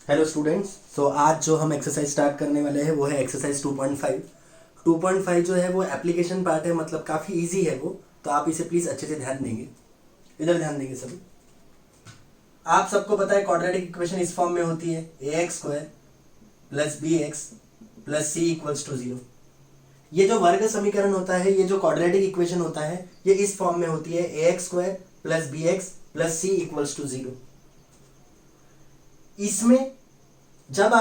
Hello students. सो आज जो हम एक्सरसाइज स्टार्ट करने वाले हैं वो है एक्सरसाइज 2.5। 2.5 जो है वो एप्लीकेशन पार्ट है, मतलब काफ़ी इजी है वो। तो आप इसे प्लीज़ अच्छे से ध्यान देंगे, इधर ध्यान देंगे सभी। आप सबको पता है क्वाड्रेटिक इक्वेशन इस फॉर्म में होती है A X square plus B X plus C equals to 0। ये जो वर्ग समीकरण होता है, ये जो क्वाड्रेटिक इक्वेशन होता है, ये इस फॉर्म में होती है A X square plus B X plus C equals to 0। इसमें जब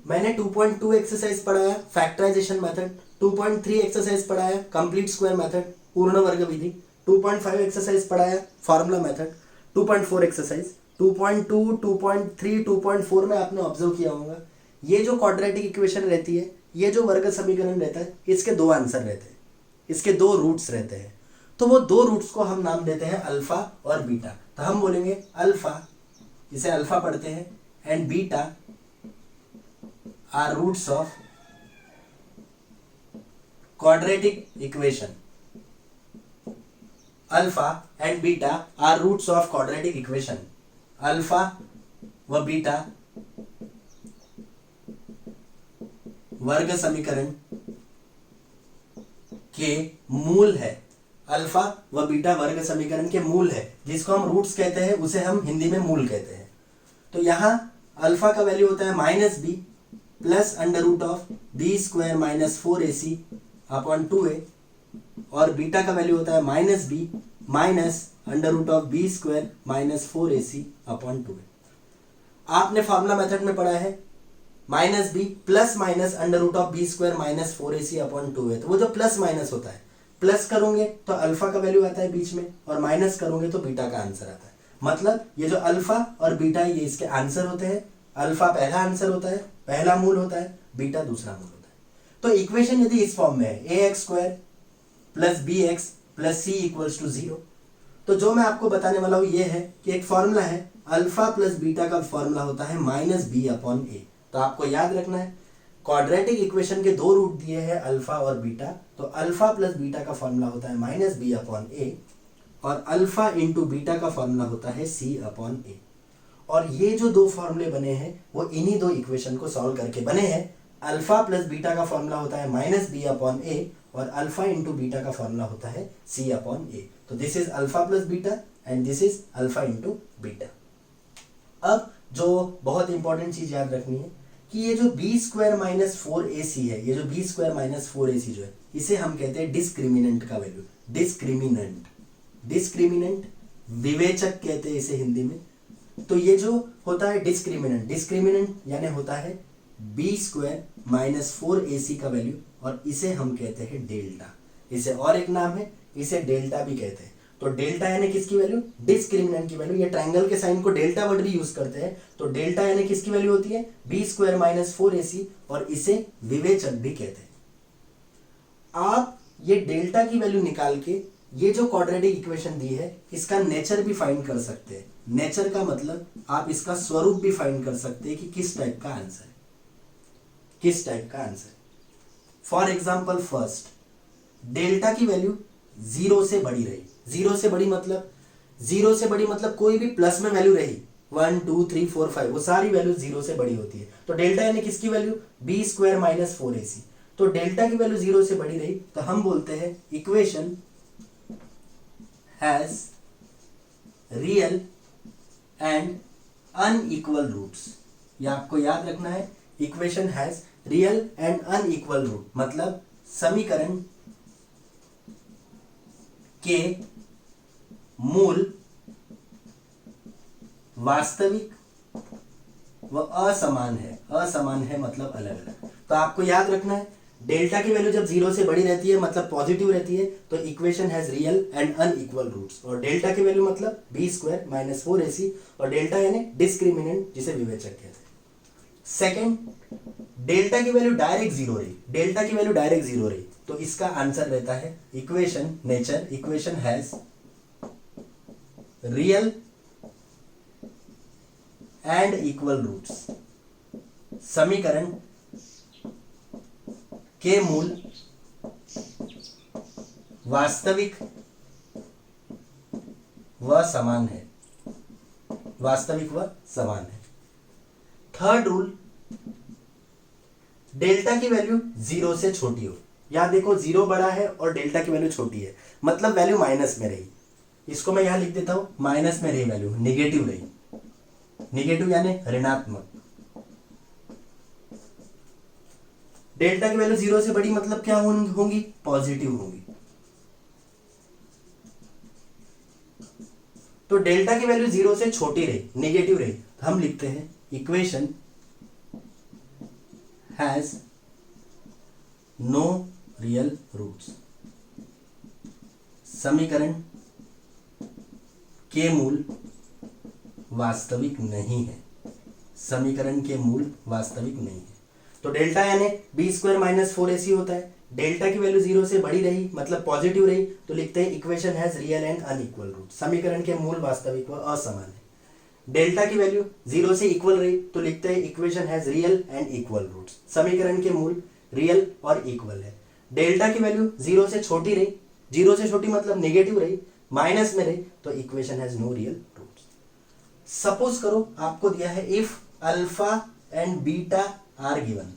मैंने 2.2 एक्सरसाइज पढ़ाया फैक्टराइजेशन मेथड, 2.3 एक्सरसाइज पढ़ाया कंप्लीट स्क्वायर मेथड पूर्ण वर्ग विधि, 2.5 एक्सरसाइज पढ़ाया फार्मूला मेथड, 2.4 एक्सरसाइज, 2.2, 2.3, 2.4 में आपने ऑब्जर्व किया होगा ये जो क्वाड्रेटिक इक्वेशन रहती है, ये जो वर्ग समीकरण रहता है, इसके दो आंसर रहते हैं, इसके दो रूट्स रहते हैं। तो वो दो रूट्स को हम नाम देते हैं अल्फा और बीटा। तो हम बोलेंगे अल्फा, इसे अल्फा पढ़ते हैं, and beta are roots of quadratic equation. Alpha and beta are roots of quadratic equation. Alpha व बीटा वर्ग समीकरण के मूल है। अल्फा व बीटा वर्ग समीकरण के मूल है, जिसको हम रूट्स कहते हैं उसे हम हिंदी में मूल कहते हैं। तो यहां अल्फा का वैल्यू होता है minus B plus under root of B square minus 4ac upon 2a, और बीटा का वैल्यू होता है minus B minus under root of B square minus 4ac upon 2a। आपने फार्मूला मेथड में पढ़ा है minus B plus minus under root of B square minus 4ac upon 2a। तो वो जो प्लस माइनस होता है, प्लस करोगे तो अल्फा का वैल्यू आता है बीच में, और माइनस करोगे तो बीटा का आंसर आता है। मतलब ये जो अल्फा और बीटा है, ये इसके आंसर होते हैं। अल्फा पहला आंसर होता है, पहला मूल होता है, बीटा दूसरा मूल होता है। तो इक्वेशन यदि इस फॉर्म में है A X square plus B X plus C equals to 0, तो जो मैं आपको बताने वाला हूं ये है कि एक फॉर्मूला है अल्फा प्लस बीटा का फॉर्मूला होता है माइनस बी अपॉन ए। तो आपको याद रखना है क्वाड्रेटिक इक्वेशन के दो रूट दिए हैं अल्फा और बीटा, तो अल्फा प्लस बीटा का फॉर्मूला होता है माइनस बी अपॉन ए, और अल्फा इंटू बीटा का फॉर्मूला होता है सी अपॉन ए। और ये जो दो फॉर्मूले बने हैं वो इन्हीं दो इक्वेशन को सॉल्व करके बने हैं। अल्फा प्लस बीटा का फॉर्मूला होता है माइनस बी अपॉन ए, और अल्फा इंटू बीटा का फॉर्मूला होता है सी अपॉन ए। तो this is alpha plus beta and this is alpha into beta. अब जो बहुत इंपॉर्टेंट चीज याद रखनी है कि ये जो बी स्क्वायर माइनस 4ac है, ये जो बी स्क्वायर माइनस 4ac जो है, इसे हम कहते हैं डिस्क्रिमिनेंट का वैल्यू। डिस्क्रिमिनेंट, डिस्क्रिमिनेंट विवेचक कहते हैं इसे हिंदी में। तो ये जो होता है डिस्क्रिमिनेंट, डिस्क्रिमिनेंट यानी होता है बी स्क्वायर माइनस 4ac का वैल्यू, और इसे हम कहते हैं डेल्टा। इसे और एक नाम है, इसे डेल्टा भी कहते हैं। तो डेल्टा यानी किसकी वैल्यू? डिस्क्रिमिनेंट की वैल्यू। ये ट्रायंगल के साइन को डेल्टा वर्ड भी यूज करते हैं। तो डेल्टा यानी किसकी वैल्यू होती है? बी स्क्वायर माइनस 4ac, और इसे विवेचक भी कहते हैं। आप ये डेल्टा की वैल्यू निकाल के ये जो क्वाड्रेटिक इक्वेशन दी है इसका नेचर भी फाइंड कर सकते हैं। नेचर का मतलब आप इसका स्वरूप भी फाइंड कर सकते हैं कि किस टाइप का आंसर है, किस टाइप का answer. For example first, delta की वैल्यू 0 से बड़ी रही। 0 से बड़ी मतलब, 0 से बड़ी मतलब कोई भी प्लस में वैल्यू रही, 1 2 3 4 5, वो सारी वैल्यू 0 से बड़ी होती है। तो डेल्टा यानी किसकी value? B square minus 4ac। तो डेल्टा की वैल्यू 0 से बड़ी रही तो हम बोलते हैं equation has real and unequal roots. ये आपको याद रखना है, equation has real and unequal root, मतलब समीकरण के मूल वास्तविक व असमान है। असमान है मतलब अलग अलग। तो आपको याद रखना है डेल्टा की वैल्यू जब 0 से बड़ी रहती है मतलब पॉजिटिव रहती है, तो equation has real and unequal roots. और डेल्टा की वैल्यू मतलब बी स्क्वायर माइनस 4ac, और डेल्टा यानी डिस्क्रिमिनेंट जिसे विवेचक कहते हैं। सेकेंड, डेल्टा की वैल्यू डायरेक्ट 0 रही, डेल्टा की वैल्यू डायरेक्ट 0 रही, तो इसका आंसर रहता है equation nature, equation has real and equal roots. समीकरण के मूल वास्तविक व समान है, वास्तविक व समान है। थर्ड रूल, डेल्टा की वैल्यू 0 से छोटी हो। यहां देखो 0 बड़ा है और डेल्टा की वैल्यू छोटी है, मतलब वैल्यू माइनस में रही। इसको मैं यहां लिख देता हूं, माइनस में रही वैल्यू, निगेटिव रही। निगेटिव यानी ऋणात्मक। डेल्टा की वैल्यू 0 से बड़ी मतलब क्या होंगी? पॉजिटिव होंगी। तो डेल्टा की वैल्यू 0 से छोटी रही, नेगेटिव रही, तो हम लिखते हैं equation has no real roots. समीकरण के मूल वास्तविक नहीं है। समीकरण के मूल वास्तविक नहीं है। तो डेल्टा यानी बी स्क्वायर माइनस 4ac होता है। डेल्टा की वैल्यू 0 से बड़ी रही मतलब पॉजिटिव रही, तो लिखते हैं equation has real and unequal root. समीकरण के मूल वास्तविक व असमान है। डेल्टा की वैल्यू 0 से इक्वल रही तो लिखते हैं equation has real and equal roots. समीकरण के मूल रियल और इक्वल है। डेल्टा की वैल्यू 0 से छोटी रही, 0 से छोटी मतलब नेगेटिव रही, माइनस में रही, तो equation has no real roots. Suppose करो आपको दिया है if alpha and beta are given.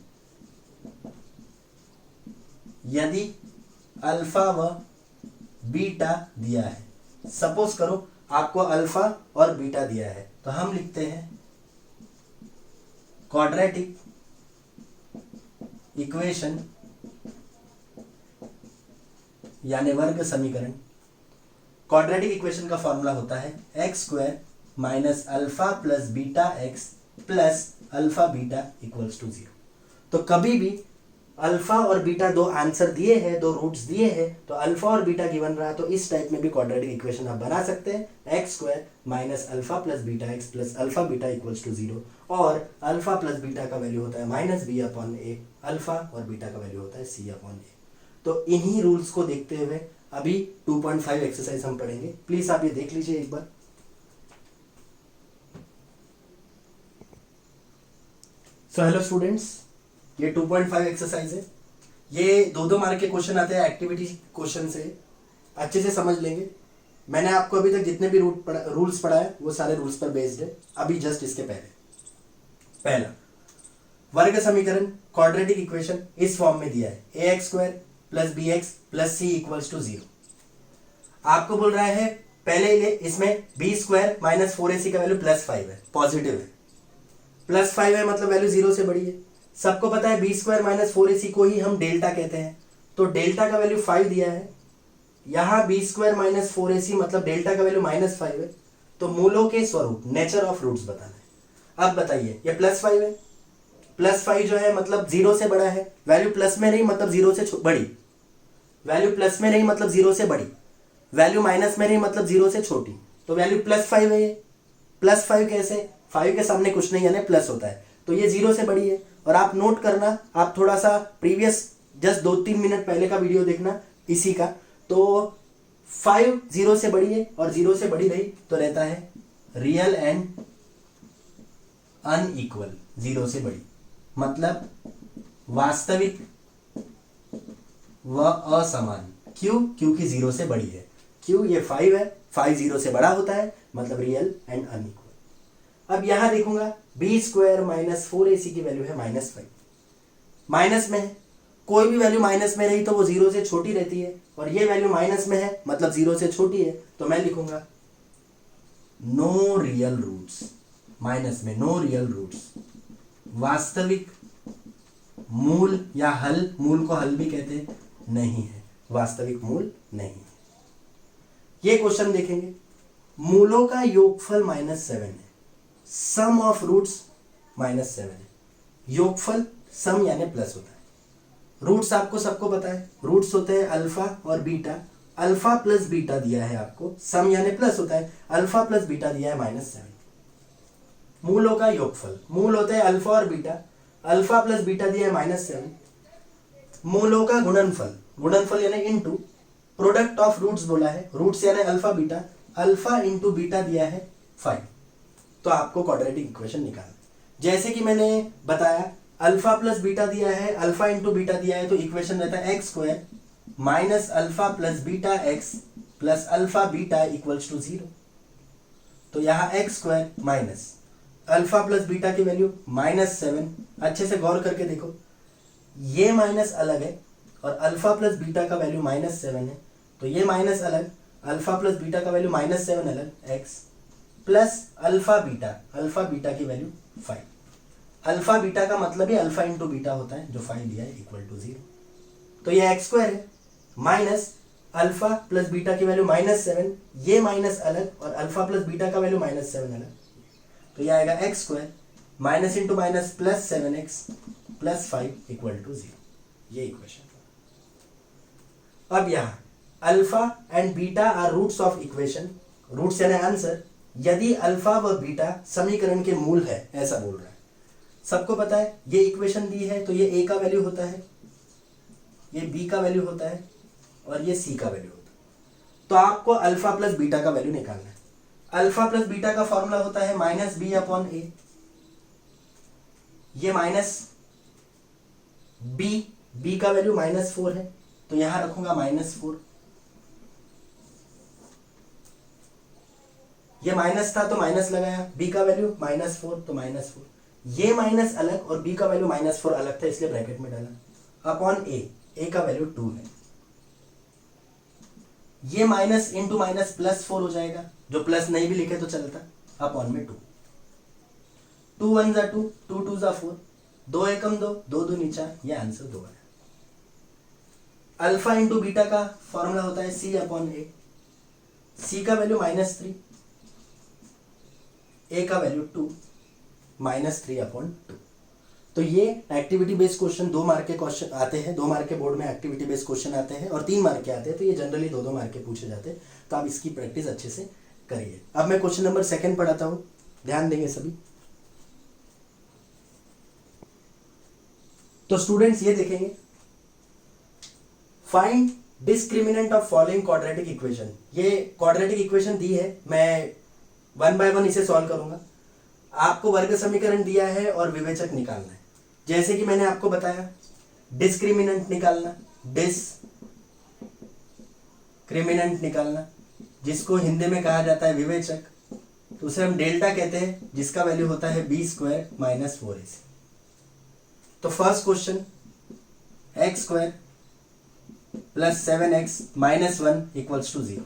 यदि अल्फा व बीटा दिया है, सपोज करो आपको अल्फा और बीटा दिया है, तो हम लिखते हैं क्वाड्रेटिक इक्वेशन यानी वर्ग समीकरण। क्वाड्रेटिक इक्वेशन का फॉर्मूला होता है X square minus alpha plus beta X plus alpha beta equals to 0। तो कभी भी अल्फा और बीटा दो आंसर दिए हैं, दो रूट्स दिए हैं, तो अल्फा और बीटा गिवन रहा, तो इस टाइप में भी क्वाड्रेटिक इक्वेशन आप बना सकते हैं। X square minus alpha plus beta X plus alpha beta equals to 0, और अल्फा प्लस बीटा का वैल्यू होता है minus B upon A, alpha और बीटा का वैल्यू होता है सी अपॉन ए। तो इन्हीं रूल्स को देखते हुए अभी 2.5 एक्सरसाइज हम पढ़ेंगे। प्लीज आप ये देख लीजिए एक बार। सो हेलो स्टूडेंट्स, ये 2.5 एक्सरसाइज है। ये 2-2 मार्क के क्वेश्चन आते हैं एक्टिविटी क्वेश्चन से, अच्छे से समझ लेंगे। मैंने आपको अभी तक जितने भी रूल्स पढ़ाए वो सारे रूल्स पर बेस्ड है। अभी जस्ट इसके पहला वर्ग समीकरण क्वाड्रेटिक इक्वेशन इस फॉर्म में दिया है, A X square plus B X plus C equals to 0। आपको बोल रहा है पहले इसमें बी स्क्वायर माइनस 4ac का वैल्यू +5 है, पॉजिटिव है। +5 है मतलब वैल्यू 0 से बड़ी है। सबको पता है बी स्क्वायर माइनस 4ac को ही हम डेल्टा कहते हैं, तो डेल्टा का वैल्यू 5 दिया है। यहां बी स्क्वायर माइनस 4ac मतलब डेल्टा का वैल्यू -5 है। तो मूलों के स्वरूप, नेचर ऑफ रूट्स बताना है। अब बताइए, ये +5 है, +5 जो है मतलब 0 से बड़ा है, वैल्यू प्लस में नहीं मतलब 0 से बड़ी, वैल्यू प्लस में नहीं मतलब 0 से बड़ी, वैल्यू माइनस में नहीं मतलब 0 से छोटी, तो वैल्यू +5 है। ये +5 कैसे? 5 के सामने कुछ नहीं यानी प्लस होता है, तो ये 0 से बड़ी है। और आप नोट करना, आप थोड़ा सा प्रीवियस जस्ट 2-3 मिनट पहले का वीडियो देखना इसी का, तो 5 0 से बड़ी है और 0 से बड़ी रही तो रहता है रियल एंड अनइक्वल। 0 से बड़ी मतलब वास्तविक व असमान। क्यों? क्योंकि 0 से बड़ी है। क्यों? ये 5 है, 5 0 से बड़ा होता है मतलब रियल एंड अनइक्वल। अब यहां देखूंगा बी स्क्वायर माइनस 4ac की वैल्यू है -5, माइनस में है। कोई भी वैल्यू माइनस में रही तो वो 0 से छोटी रहती है, और ये वैल्यू माइनस में है मतलब 0 से छोटी है, तो मैं लिखूंगा नो रियल रूट्स। माइनस में नो रियल रूट्स, वास्तविक मूल या हल, मूल को हल भी कहते हैं, नहीं है, वास्तविक मूल नहीं है। ये क्वेश्चन देखेंगे, मूलों का योगफल -7 है, सम ऑफ रूट्स -7 है। योगफल सम यानी प्लस होता है। रूट्स आपको सबको पता है, रूट्स होते हैं अल्फा और बीटा। अल्फा प्लस बीटा दिया है आपको, सम यानी प्लस होता है, अल्फा प्लस बीटा दिया है -7। मूलों का योगफल, मूल होते हैं अल्फा और बीटा, अल्फा प्लस बीटा दिया है -7। मूलों का गुणनफल, गुणनफल यानी इनटू, प्रोडक्ट ऑफ रूट्स बोला है, रूट्स यानी alpha beta, alpha into beta दिया है 5। तो आपको क्वाड्रेटिक इक्वेशन निकालना। जैसे कि मैंने बताया अल्फा प्लस बीटा दिया है, अल्फा इंटू बीटा दिया है, तो इक्वेशन रहता है X square minus alpha plus beta X plus alpha beta equals to 0। तो यहां X square minus alpha plus beta की वैल्यू -7। अच्छे से गौर करके देखो, ये माइनस अलग है और अल्फा प्लस बीटा का वैल्यू -7 है, तो ये माइनस अलग, अल्फा प्लस बीटा का वैल्यू -7 अलग, x प्लस अल्फा बीटा की वैल्यू 5। अल्फा बीटा का मतलब ही अल्फा इंटू बीटा होता है, जो 5 दिया है इक्वल टू 0। तो ये x² है, माइनस अल्फा प्लस बीटा की वैल्यू -7, ये माइनस अलग और अल्फा प्लस बीटा का वैल्यू -7 अलग, तो ये आएगा x² minus into minus plus 7x plus 5 equal to 0। ये इक्वेशन। अब यहां alpha and beta are roots of equation, roots यानी आंसर, यदि अल्फा व बीटा समीकरण के मूल है, ऐसा बोल रहा है। सबको पता है ये इक्वेशन दी है तो ये a का वैल्यू होता है, ये b का वैल्यू होता है और ये c का वैल्यू होता है। तो आपको अल्फा प्लस बीटा का वैल्यू निकालना है। अल्फा प्लस बीटा का फॉर्मूला होता है -b/a। ये माइनस b का वैल्यू -4 है, तो यहां रखूंगा -4। ये माइनस था तो माइनस लगाया, b का वैल्यू -4 तो -4, ये माइनस अलग और b का वैल्यू -4 अलग था, इसलिए ब्रैकेट में डाला, अपॉन a का वैल्यू 2 है। ये माइनस इंटू माइनस प्लस 4 हो जाएगा, जो प्लस नहीं भी लिखे तो चलता, अपॉन में 2। 2 1 जा 2, 2 2 जा 4, 2 एकम 2, 2 2 4, ये आंसर 2 है। अल्फा इंटू बीटा का फॉर्मूला होता है c/a। c का वैल्यू -3, a का वैल्यू 2, -3/2। तो ये एक्टिविटी बेस्ड क्वेश्चन 2 मार्क के क्वेश्चन आते हैं, 2 मार्क के बोर्ड में एक्टिविटी बेस्ड क्वेश्चन आते हैं और 3 मार्क के आते हैं, तो ये जनरली 2-2 मार्क के पूछे जाते हैं। तो आप इसकी प्रैक्टिस अच्छे से करिए। अब मैं क्वेश्चन नंबर 2 पढ़ाता हूं, ध्यान देंगे सभी। तो स्टूडेंट्स ये देखेंगे, find discriminant of following quadratic equation. ये क्वाड्रेटिक इक्वेशन दी है, मैं 1 बाय 1 इसे सॉल्व करूंगा। आपको वर्ग समीकरण दिया है और विवेचक निकालना है। जैसे कि मैंने आपको बताया, डिस्क्रिमिनेंट निकालना, डिस्क्रिमिनेंट निकालना, जिसको हिंदी में कहा जाता है विवेचक, तो उसे हम डेल्टा कहते हैं, जिसका वैल्यू होता है b² - 4ac। तो फर्स्ट क्वेश्चन, x² + 7x - 1 = 0।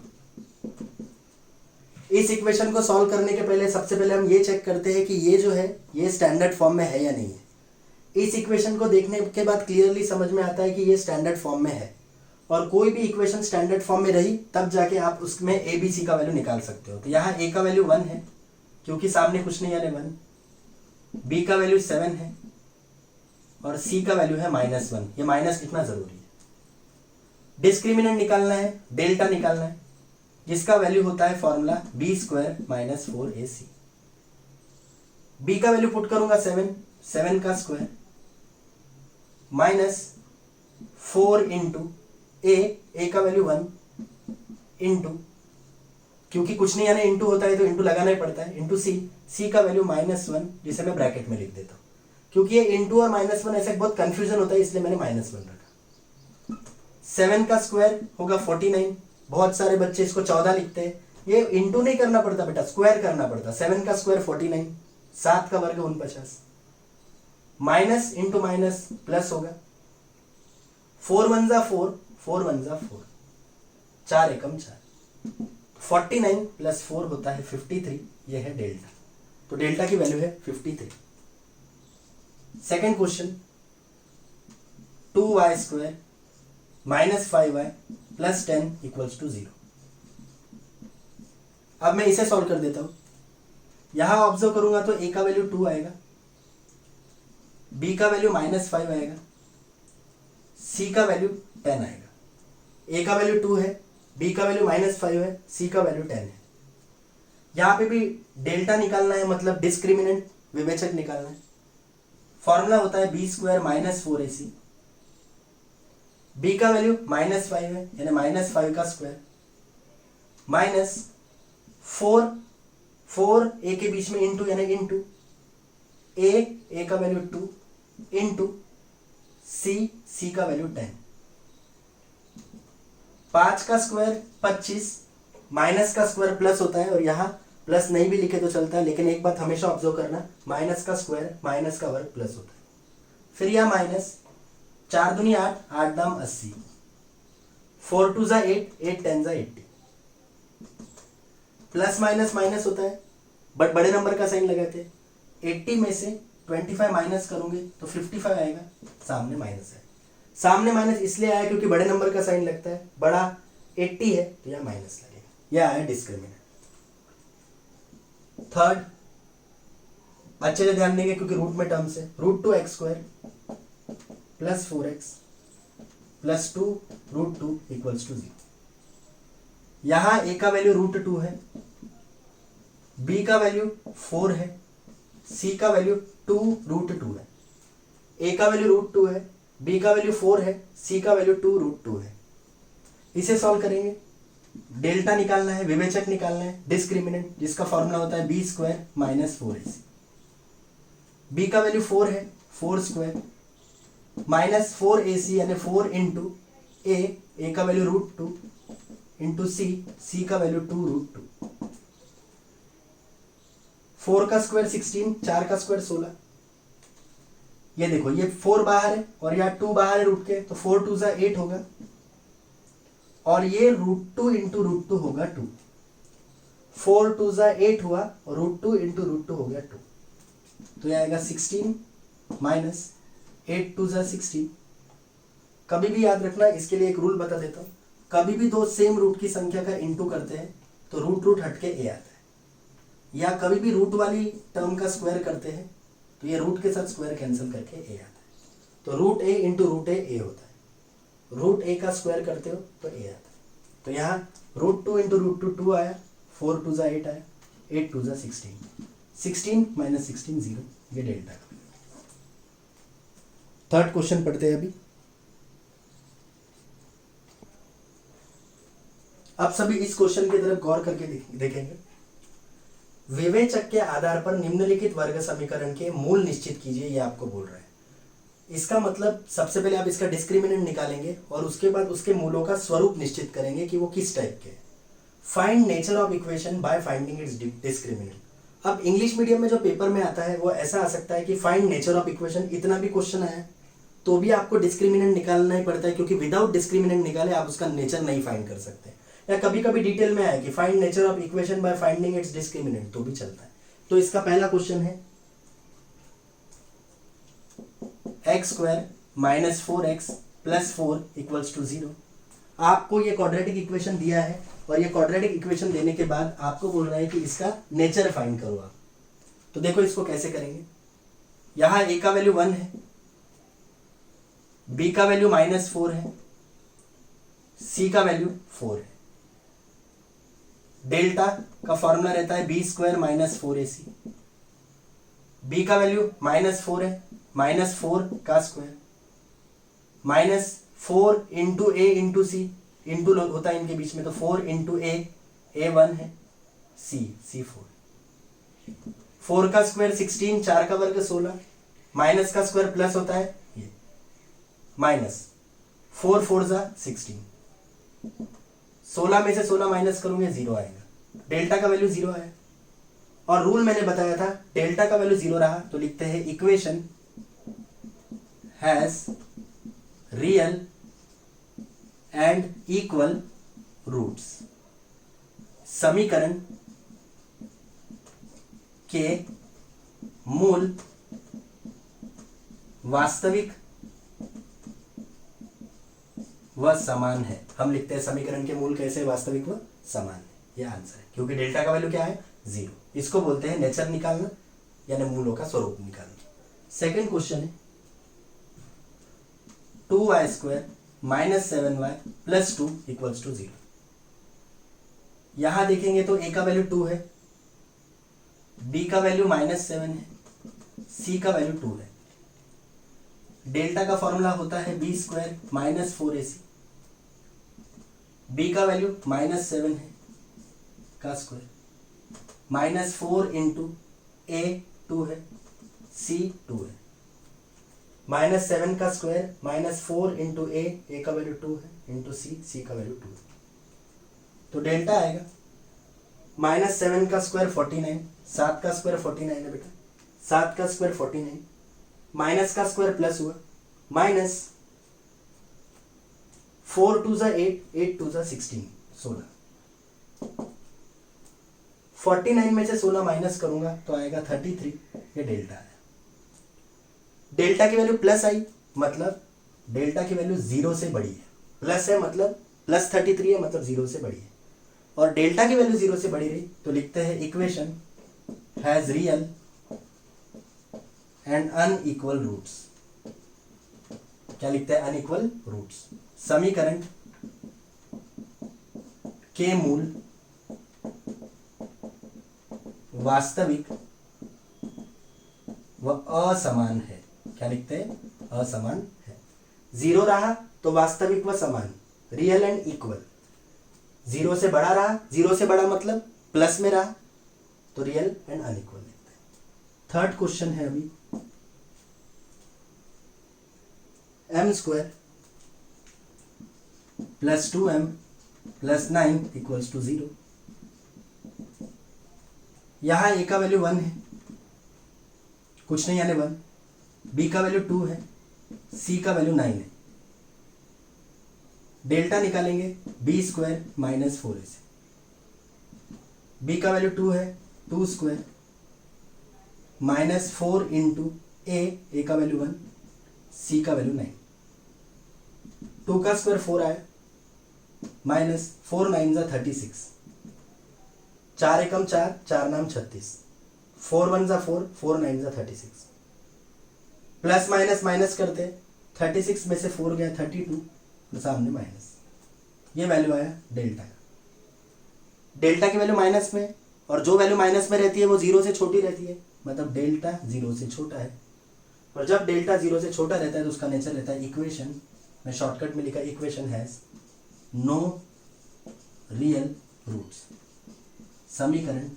इस इक्वेशन को सॉल्व करने के पहले सबसे पहले हम ये चेक करते हैं कि ये जो है ये स्टैंडर्ड फॉर्म में है या नहीं है। इस इक्वेशन को देखने के बाद क्लियरली समझ में आता है कि ये स्टैंडर्ड फॉर्म में है, और कोई भी इक्वेशन स्टैंडर्ड फॉर्म में रही तब जाके आप उसमें a b c का वैल्यू निकाल सकते हो। तो यहाँ a का वैल्यू 1 है क्योंकि सामने कुछ नहीं यानी 1, b का वैल्यू 7 है और c का वैल्यू है -1। ये माइनस लिखना जरूरी है। डिस्क्रिमिनेंट निकालना है, डेल्टा निकालना है, जिसका वैल्यू होता है फॉर्मूला b² - 4ac। b का वैल्यू पुट करूंगा 7 का स्क्वायर -4 इंटू a का वैल्यू 1 इंटू, क्योंकि कुछ नहीं यानी इंटू होता है तो इंटू लगाना ही पड़ता है, इंटू c का वैल्यू -1, जिसे मैं ब्रैकेट में लिख देता हूं। क्योंकि ये इंटू और -1 ऐसे बहुत कंफ्यूजन होता है, इसलिए मैंने -1 रखा। 7 का स्क्वायर होगा 49। बहुत सारे बच्चे इसको 14 लिखते हैं, ये इंटू नहीं करना पड़ता बेटा, स्क्वायर करना पड़ता। 7 का स्क्वायर 49, 7 का वर्ग 49, माइनस इंटू माइनस प्लस होगा, 4 1 जा 4, 4 1 जा 4, 4 एकम 4, 49 + 4 होता है 53। ये है डेल्टा, तो डेल्टा की वैल्यू है 53। Second question, 2y² - 5y + 10 = 0। अब मैं इसे सॉल्व कर देता हूं। यहां ऑब्जर्व करूंगा तो a का वैल्यू 2 आएगा, b का वैल्यू -5 आएगा, c का वैल्यू 10 आएगा। a का वैल्यू 2 है, b का वैल्यू -5 है, c का वैल्यू 10 है। यहां पे भी डेल्टा निकालना है, मतलब डिस्क्रिमिनेंट विवेचक निकालना है। फॉर्मूला होता है b² - 4ac। b का वैल्यू -5 है यानी -5 का स्क्वायर, -4 a के बीच में इंटू यानी इंटू a का वैल्यू 2 इंटू c का वैल्यू 10। 5 का स्क्वायर 25, माइनस का स्क्वायर प्लस होता है और यहाँ प्लस नहीं भी लिखे तो चलता है, लेकिन एक बात हमेशा ऑब्जर्व करना, माइनस का स्क्वायर माइनस का वर्ग प्लस होता है। फिर यह माइनस, 4 दूनी 8, 8 दाम 80, 4 2 जा 8, 8 10 जा 80। प्लस माइनस माइनस होता है, बट बड़े नंबर का साइन लगाते हैं। 80 में से 25 माइनस करोगे तो 55 आएगा, सामने माइनस है। सामने माइनस इसलिए आया क्योंकि बड़े नंबर का साइन लगता है, बड़ा 80 है तो यह माइनस लगेगा, यह आया डिस्क्रिमिनेंट। थर्ड, अच्छे से ध्यान देंगे क्योंकि रूट में टर्म्स है। √2x² plus 4x plus 2 √2 equals to 0। यहां a का वैल्यू √2 है, b का वैल्यू 4 है, c का वैल्यू 2 √2 है। a का वैल्यू √2 है, b का वैल्यू 4 है, c का वैल्यू 2 √2 है। इसे सॉल्व करेंगे, डेल्टा निकालना है, विवेचक निकालना है, डिस्क्रिमिनेंट, जिसका फॉर्मूला होता है b² माइनस 4ac। b का वैल्यू 4 है, 4² माइनस 4ac यानी 4 इंटू a का वैल्यू √2 इंटू c का वैल्यू 2 √2। 4 का स्क्वायर 16, 4 का स्क्वायर 16। ये देखो, ये 4 बाहर है और यहाँ 2 बाहर है रूट के, तो 4 2 जा 8 होगा, और ये √2 इंटू √2 होगा 2। 4 2 जा 8 हुआ और √2 इंटू √2 हो गया 2, तो यह आएगा 16 माइनस 8 2 जा 16। कभी भी याद रखना, इसके लिए एक रूल बता देता हूं, कभी भी दो सेम रूट की संख्या का इंटू करते हैं तो रूट हटके ए आता है, या कभी भी रूट वाली टर्म का स्क्वायर करते हैं तो ये रूट के साथ स्क्वायर कैंसिल करके ए आता है। तो √a इंटू √a ए होता है, √a का स्क्वायर करते हो तो ए आता है। तो यहाँ √2 इंटू √2 2 आया, 4 2 जा 8 आया, 8 2 जा 16, 16 माइनस 16 0, ये डेल्टा का। थर्ड क्वेश्चन पढ़ते हैं अभी। अब सभी इस क्वेश्चन की तरफ गौर करके देखेंगे। विवेचक के आधार पर निम्नलिखित वर्ग समीकरण के मूल निश्चित कीजिए, ये आपको बोल रहा है। इसका मतलब सबसे पहले आप इसका डिस्क्रिमिनेंट निकालेंगे और उसके बाद उसके मूलों का स्वरूप निश्चित करेंगे कि वो किस टाइप के। Find nature of equation by finding it's discriminant. अब इंग्लिश मीडियम में जो पेपर में आता है वो ऐसा आ सकता है कि फाइंड नेचर ऑफ इक्वेशन, इतना भी क्वेश्चन आया तो भी आपको डिस्क्रिमिनेंट निकालना ही पड़ता है, क्योंकि विदाउट डिस्क्रिमिनेंट निकाले आप उसका नेचर नहीं फाइंड कर सकते। या कभी कभी डिटेल में आया कि find nature of equation by finding it's discriminant, तो भी चलता है। तो इसका पहला क्वेश्चन है x² minus 4x plus 4 equals to 0। आपको ये क्वाड्रेटिक इक्वेशन दिया है और ये क्वाड्रेटिक इक्वेशन देने के बाद आपको बोल रहा है कि इसका नेचर फाइंड करो आप। तो देखो इसको कैसे करेंगे। यहां a का वैल्यू 1 है, b का वैल्यू -4 है, c का वैल्यू 4 है। डेल्टा का फॉर्मूला रहता है b² माइनस 4ac। b का वैल्यू -4 है, -4 का square minus 4 into a into c, into होता है इनके बीच में, तो 4 इंटू a 1 है, c 4। 4 का स्क्वायर 16, 4 का वर्ग 16, माइनस का स्क्वायर प्लस होता है ये, माइनस 4 4 जा 16, 16 में से 16 माइनस करूंगे 0 आएगा। डेल्टा का वैल्यू 0 आया, और रूल मैंने बताया था डेल्टा का वैल्यू 0 रहा तो लिखते हैं equation has real and equal roots. समीकरण के मूल वास्तविक व समान है। हम लिखते हैं समीकरण के मूल कैसे वास्तविक व समान है, यह आंसर है, क्योंकि डेल्टा का वैल्यू क्या है 0। इसको बोलते हैं नेचर निकालना, यानी मूलों का स्वरूप निकालना। सेकंड क्वेश्चन है 2y² minus 7y plus 2 equals to 0। यहां देखेंगे तो a का वैल्यू 2 है, b का वैल्यू -7 है, c का वैल्यू 2 है। डेल्टा का फॉर्मूला होता है b² माइनस 4ac। b का वैल्यू -7 है का स्क्वायर, -4 इंटू a 2 है, c 2 है, -7 का स्क्वायर -4 इंटू a का वैल्यू 2 है, इंटू c का वैल्यू 2 है। तो डेल्टा आएगा -7 का स्क्वायर 49, 7 का स्क्वायर 49 है बेटा, 7 का स्क्वायर 49, माइनस का स्क्वायर प्लस हुआ, माइनस 4 2 ज़ा 8, 8 2 ज़ा 16, 16। 49 में से 16 माइनस करूंगा तो आएगा 33, ये डेल्टा है। डेल्टा की वैल्यू प्लस आई, मतलब डेल्टा की वैल्यू 0 से बड़ी है। प्लस है मतलब प्लस 33 है, मतलब 0 से बड़ी है। और डेल्टा की वैल्यू 0 से बड़ी रही तो लिखते हैं equation has real and unequal roots. क्या लिखते हैं? Unequal roots. समीकरण के मूल वास्तविक व असमान है। क्या लिखते हैं? असमान है। 0 रहा तो वास्तविक व समान, रियल एंड इक्वल। 0 से बड़ा रहा, 0 से बड़ा मतलब प्लस में रहा तो रियल एंड अनइक्वल लिखते हैं। थर्ड क्वेश्चन है अभी, m² + 2m + 9 = 0। यहां a का वैल्यू 1 है, कुछ नहीं यानी 1, b का वैल्यू 2 है, c का वैल्यू 9 है। डेल्टा निकालेंगे b² - 4ac। b का वैल्यू 2 है, 2² -4 इंटू a का वैल्यू 1, c का वैल्यू 9। 2 का स्क्वायर 4 आया, -4 9 ज़ा 36, 4 एकम 4, 4 नाम 36, 4 1 ज़ा 4, 4 9 ज़ा 36। प्लस माइनस माइनस करते, 36 में से 4 गया 32, और सामने माइनस। ये वैल्यू आया डेल्टा का। डेल्टा की वैल्यू माइनस में, और जो वैल्यू माइनस में रहती है वो 0 से छोटी रहती है, मतलब डेल्टा 0 से छोटा है। और जब डेल्टा 0 से छोटा रहता है तो उसका नेचर रहता है इक्वेशन, मैं शॉर्टकट में लिखा equation has no real roots. समीकरण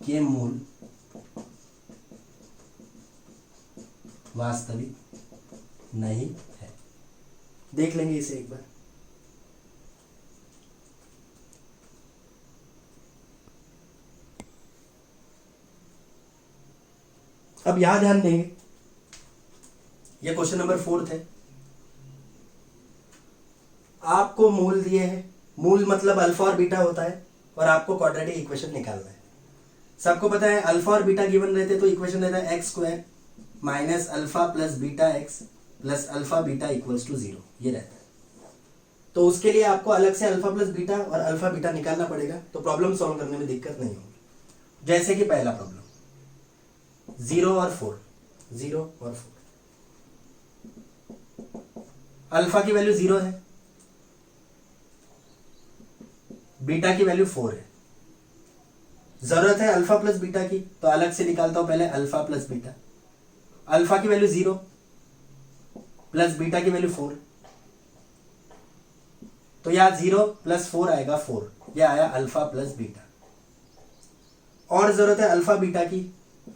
के मूल वास्तविक नहीं है। देख लेंगे इसे एक बार। अब यहां ध्यान देंगे, ये क्वेश्चन नंबर 4 है। आपको मूल दिए हैं, मूल मतलब अल्फा और बीटा होता है, और आपको क्वाड्रेटिक इक्वेशन निकालना है। सबको पता है अल्फा और बीटा गिवन रहते तो इक्वेशन रहता है x² - alpha + beta x + alpha beta = 0, ये रहता है। तो उसके लिए आपको अलग से अल्फा प्लस बीटा और अल्फा बीटा निकालना पड़ेगा, तो प्रॉब्लम सॉल्व करने में दिक्कत नहीं होगी। जैसे कि पहला प्रॉब्लम 0 और 4, 0 और 4। अल्फा की वैल्यू 0 है, बीटा की वैल्यू 4 है। जरूरत है अल्फा प्लस बीटा की, तो अलग से निकालता हूं पहले अल्फा प्लस बीटा। अल्फा की वैल्यू 0 प्लस बीटा की वैल्यू 4, तो यहां 0 + 4 आएगा 4, यह आया अल्फा प्लस बीटा। और जरूरत है अल्फा बीटा की,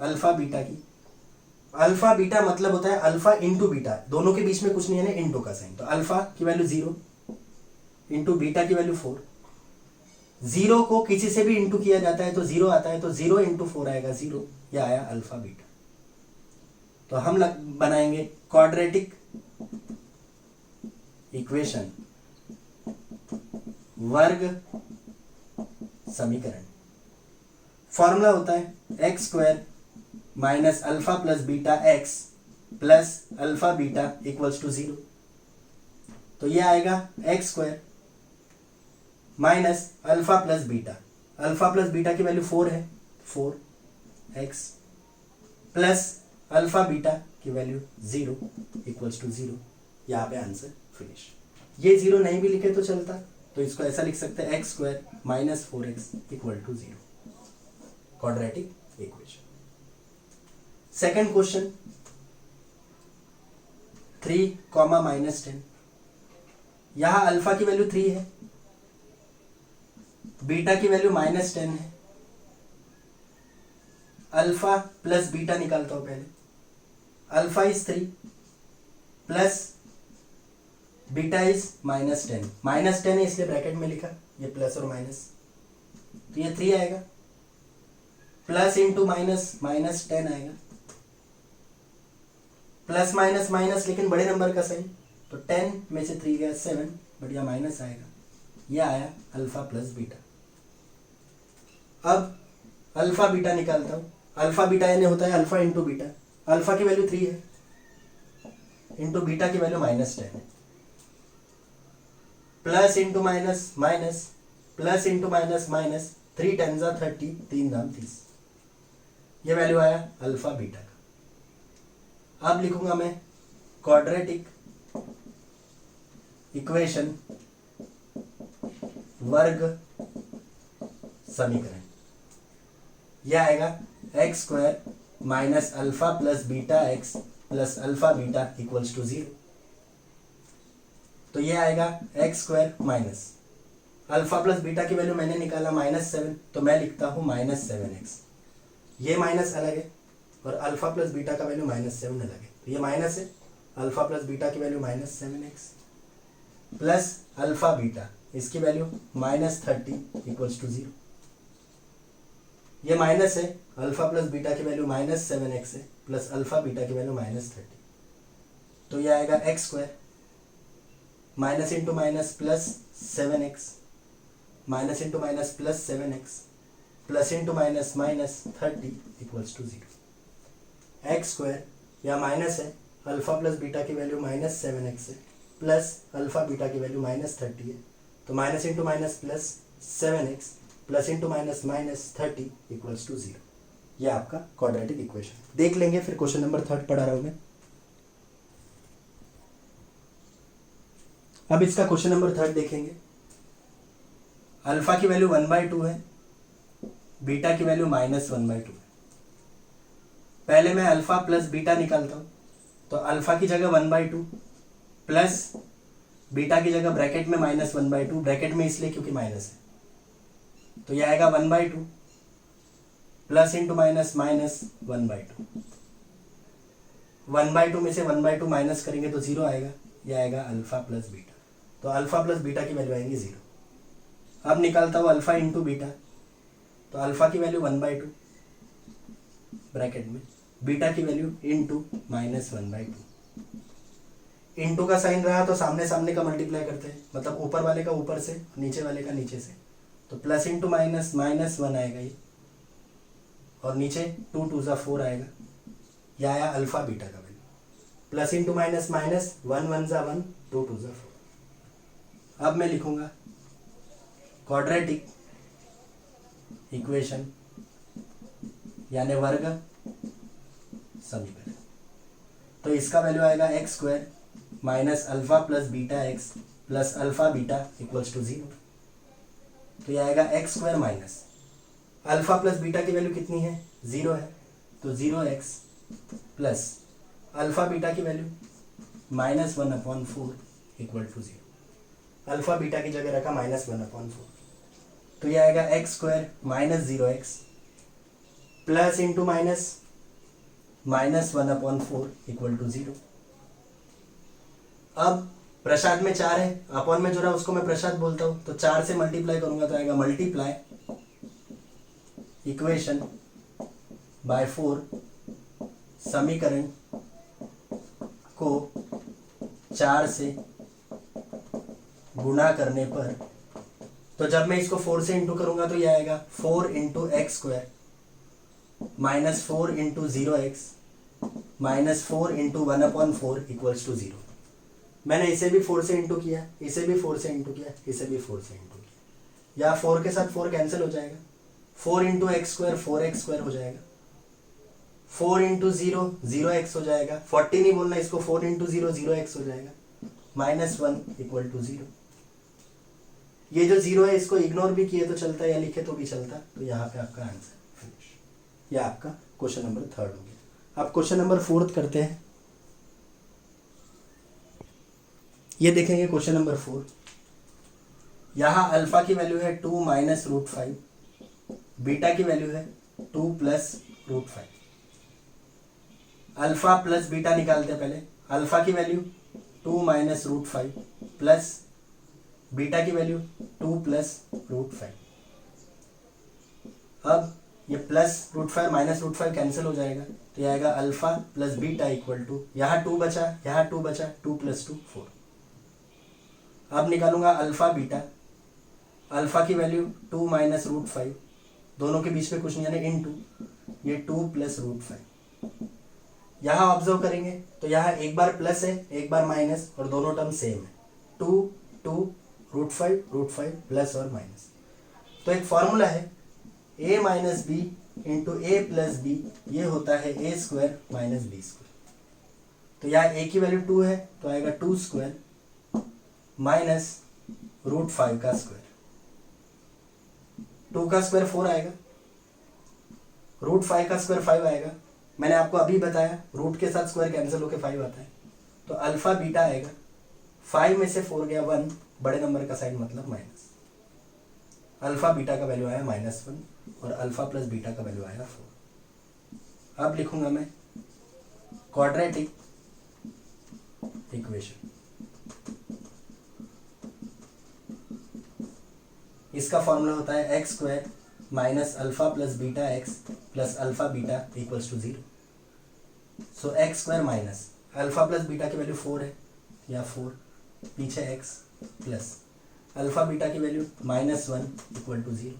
अल्फा बीटा की। अल्फा बीटा मतलब होता है अल्फा इंटू बीटा, दोनों के बीच में कुछ नहीं है ना, इंटू का साइन। तो अल्फा की वैल्यू 0 इंटू बीटा की वैल्यू 4। 0 को किसी से भी इंटू किया जाता है तो 0 आता है, तो 0 इंटू 4 आएगा 0, यह आया अल्फा बीटा। तो हम बनाएंगे क्वाड्रेटिक इक्वेशन, वर्ग समीकरण। फॉर्मूला होता है x² - alpha plus beta x plus alpha beta = 0। तो ये आएगा x² - alpha plus beta. Alpha plus beta की वैल्यू 4 है, 4x प्लस अल्फा बीटा की वैल्यू 0 = 0। यहाँ पे आंसर फिनिश। ये 0 नहीं भी लिखे तो चलता, तो इसको ऐसा लिख सकते हैं x² - 4x = 0। Quadratic equation. Second question 3, -10। यहां अल्फा की वैल्यू 3 है, बीटा की वैल्यू -10 है। अल्फा प्लस बीटा निकालता हूं पहले। Alpha is 3 plus beta is -10। -10 है इसलिए ब्रैकेट में लिखा, ये प्लस और माइनस। तो ये 3 आएगा, प्लस इंटू माइनस माइनस 10 आएगा, प्लस माइनस माइनस लेकिन बड़े नंबर का साइन, तो 10 में से 3 गया 7, बढ़िया माइनस आएगा। यह आया अल्फा प्लस बीटा। अब अल्फा बीटा निकालता हूं। अल्फा बीटा यानी होता है अल्फा इंटू बीटा। अल्फा की वैल्यू 3 है, इंटू बीटा की वैल्यू -10 है, plus into minus minus, plus into minus minus, 3 10 जा 30, 3 दाम 30। ये वैल्यू आया अल्फा बीटा का। अब लिखूंगा मैं क्वाड्रेटिक इक्वेशन वर्ग समीकरण। यह आएगा x² minus alpha plus beta x plus alpha beta equals to 0। तो ये आएगा x² minus alpha plus beta की वैल्यू मैंने निकाला -7, तो मैं लिखता हूं -7x। ये माइनस अलग है और अल्फा प्लस बीटा का वैल्यू -7 अलग है, तो ये माइनस है। अल्फा प्लस बीटा की value -7x plus alpha beta, इसकी वैल्यू -30 इक्वल्स टू 0। ये माइनस है, अल्फा प्लस बीटा की वैल्यू -7x है, प्लस अल्फा बीटा की वैल्यू -30, तो ये आएगा x² minus into minus plus 7x, minus into minus plus 7x, plus into minus minus 30 equals to 0। x² या minus है, अल्फा प्लस बीटा की value -7x है, प्लस अल्फा बीटा की value -30 है, तो minus into minus plus 7x plus into minus minus 30 equals to 0। यह आपका quadratic equation. देख लेंगे फिर क्वेश्चन नंबर 3 पढ़ा रहा हूं मैं। अब इसका क्वेश्चन नंबर 3 देखेंगे। अल्फा की वैल्यू 1/2 है, बीटा की वैल्यू -1/2 है। पहले मैं अल्फा प्लस बीटा निकालता हूं, तो अल्फा की जगह 1/2 प्लस बीटा की जगह ब्रैकेट में -1/2, ब्रैकेट में इसलिए क्योंकि माइनस है, तो यह आएगा 1/2 प्लस इंटू माइनस माइनस 1/2। 1/2 में से 1/2 माइनस करेंगे तो 0 आएगा, यह आएगा अल्फा प्लस बीटा। तो अल्फा प्लस बीटा की वैल्यू आएंगी 0। अब निकालता हूँ अल्फा इंटू बीटा, तो अल्फा की वैल्यू 1/2 ब्रैकेट में, बीटा की वैल्यू इंटू -1/2। इंटू का साइन रहा तो सामने सामने का मल्टीप्लाई करते हैं, मतलब ऊपर वाले का ऊपर से, नीचे वाले का नीचे से, तो प्लस इंटू माइनस -1 आएगा ये, और नीचे 2 2 जा 4 आएगा। यह आया अल्फा बीटा का value. Plus into minus minus 1 1 जा 1, 2 2 जा 4। अब मैं लिखूंगा क्वाड्रेटिक इक्वेशन यानी वर्ग समीकरण। तो इसका वैल्यू आएगा x² minus alpha plus beta x plus alpha beta equals to 0। तो यह आएगा x² minus alpha plus beta की वैल्यू कितनी है, 0 है, तो 0x प्लस अल्फा बीटा की value -1/4 equal to 0। Alpha beta की जगह रखा -1/4, तो यह आएगा x² minus 0x plus into minus -1/4 equal to 0। अब प्रसाद में 4 है, अपॉन में जो रहा उसको मैं प्रसाद बोलता हूं, तो 4 से मल्टीप्लाई करूंगा तो आएगा मल्टीप्लाई इक्वेशन बाय 4, समीकरण को 4 से गुणा करने पर, तो जब मैं इसको 4 से इंटू करूंगा तो यह आएगा 4 into x² minus 4 into 0x minus 4 into 1/4 equals to 0। मैंने इसे भी 4 से इंटू किया, इसे भी 4 से इंटू किया, इसे भी 4 से इंटू किया। या 4 के साथ 4 कैंसिल हो जाएगा, 4 इंटू x² 4x² हो जाएगा, 4 इंटू 0 0x हो जाएगा, 40 नहीं बोलना इसको, 4 इंटू 0 0x हो जाएगा, -1 इक्वल टू 0। ये जो 0 है इसको इग्नोर भी किए तो चलता, या लिखे तो भी चलता, तो यहाँ पे आपका आंसर फिनिश। यह आपका क्वेश्चन नंबर 3 हो गया। अब क्वेश्चन नंबर 4 करते हैं। ये देखेंगे क्वेश्चन नंबर 4। यहाँ अल्फा की वैल्यू है 2 माइनस √5, बीटा की वैल्यू है 2 प्लस √5। अल्फा प्लस बीटा निकालते हैं पहले। अल्फा की वैल्यू 2 माइनस √5 प्लस बीटा की वैल्यू 2 प्लस √5। अब ये +√5 -√5 कैंसिल हो जाएगा, तो ये आएगा alpha plus beta equal to, यहाँ 2 बचा, यहाँ 2 बचा, 2 + 2 4। अब निकालूंगा अल्फा बीटा, अल्फा की वैल्यू 2 -√5, दोनों के बीच में कुछ नहीं यानी इनटू, ये 2 + √5। यहाँ ऑब्जर्व करेंगे तो यहाँ एक बार प्लस है एक बार माइनस और दोनों टर्म सेम है, 2 2 √5 प्लस और माइनस। तो एक फॉर्मूला है a - b into a + b, ये होता है a² - b²। तो यहाँ a की वैल्यू 2 है तो आएगा 2² माइनस √5 का स्क्वायर, 2 का स्क्वायर 4 आएगा, √5 का स्क्वायर 5 आएगा। मैंने आपको अभी बताया रूट के साथ स्क्वायर कैंसिल होकर 5 आता है, तो अल्फा बीटा आएगा 5 में से 4 गया 1, बड़े नंबर का साइन मतलब माइनस, अल्फा बीटा का वैल्यू आया -1 और अल्फा प्लस बीटा का वैल्यू आया 4। अब लिखूंगा मैं क्वाड्रेटिक इक्वेशन। इसका फॉर्मूला होता है x² - alpha plus beta x plus alpha beta equals to 0। So x² minus alpha plus beta की वैल्यू 4 है या 4, पीछे x प्लस अल्फा बीटा की वैल्यू -1 इक्वल टू 0,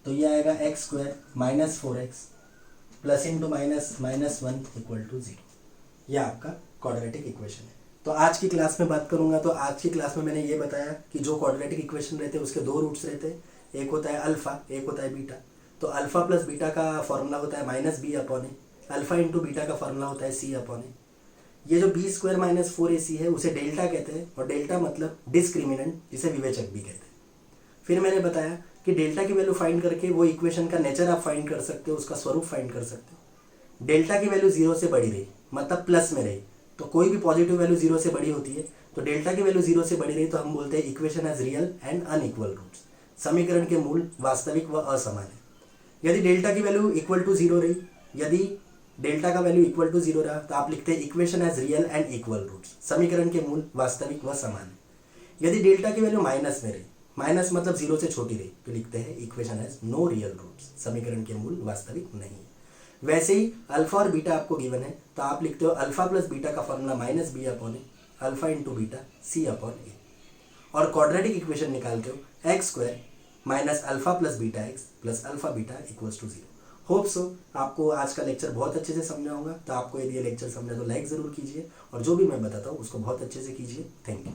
तो ये आएगा x² - 4x plus into -1 equal to 0। यह आपका क्वाड्रेटिक इक्वेशन है। तो आज की क्लास में बात करूंगा, तो आज की क्लास में मैंने ये बताया कि जो क्वाड्रेटिक इक्वेशन रहते हैं उसके 2 रूट्स रहते हैं, एक होता है अल्फा, एक होता है बीटा। तो अल्फा प्लस बीटा का फॉर्मूला होता है -b/a, अल्फा इंटू बीटा का फॉर्मूला होता है c/a। ये जो b² - 4ac है उसे डेल्टा कहते हैं, और डेल्टा मतलब डिस्क्रिमिनेंट, जिसे विवेचक भी कहते हैं। फिर मैंने बताया कि डेल्टा की वैल्यू फाइंड करके वो इक्वेशन का नेचर आप फाइंड कर सकते हो, उसका स्वरूप फाइंड कर सकते हो। डेल्टा की वैल्यू 0 से बड़ी रही मतलब प्लस में रही, तो कोई भी पॉजिटिव वैल्यू 0 से बड़ी होती है, तो डेल्टा की वैल्यू 0 से बड़ी रही तो हम बोलते हैं equation has real and unequal roots, समीकरण के मूल वास्तविक व असमान है। यदि डेल्टा की वैल्यू इक्वल टू 0 रही, यदि डेल्टा का वैल्यू इक्वल टू 0 रहा तो आप लिखते हैं equation has real and equal roots, समीकरण के मूल वास्तविक व समान है। यदि डेल्टा की वैल्यू माइनस में रही, माइनस मतलब 0 से छोटी रही, तो लिखते हैं equation has no real roots, समीकरण के मूल वास्तविक नहीं है। वैसे ही अल्फा और बीटा आपको गिवन है, तो आप लिखते हो अल्फा प्लस बीटा का formula -b/a, alpha into beta c/a। और क्वाड्रेटिक इक्वेशन निकालते हो x² - alpha plus beta x plus alpha beta equals to 0। Hope so आपको आज का लेक्चर बहुत अच्छे से समझा होगा। तो आपको यदि ये लेक्चर समझा तो लाइक ज़रूर कीजिए, और जो भी मैं बताता हूँ उसको बहुत अच्छे से कीजिए। Thank you.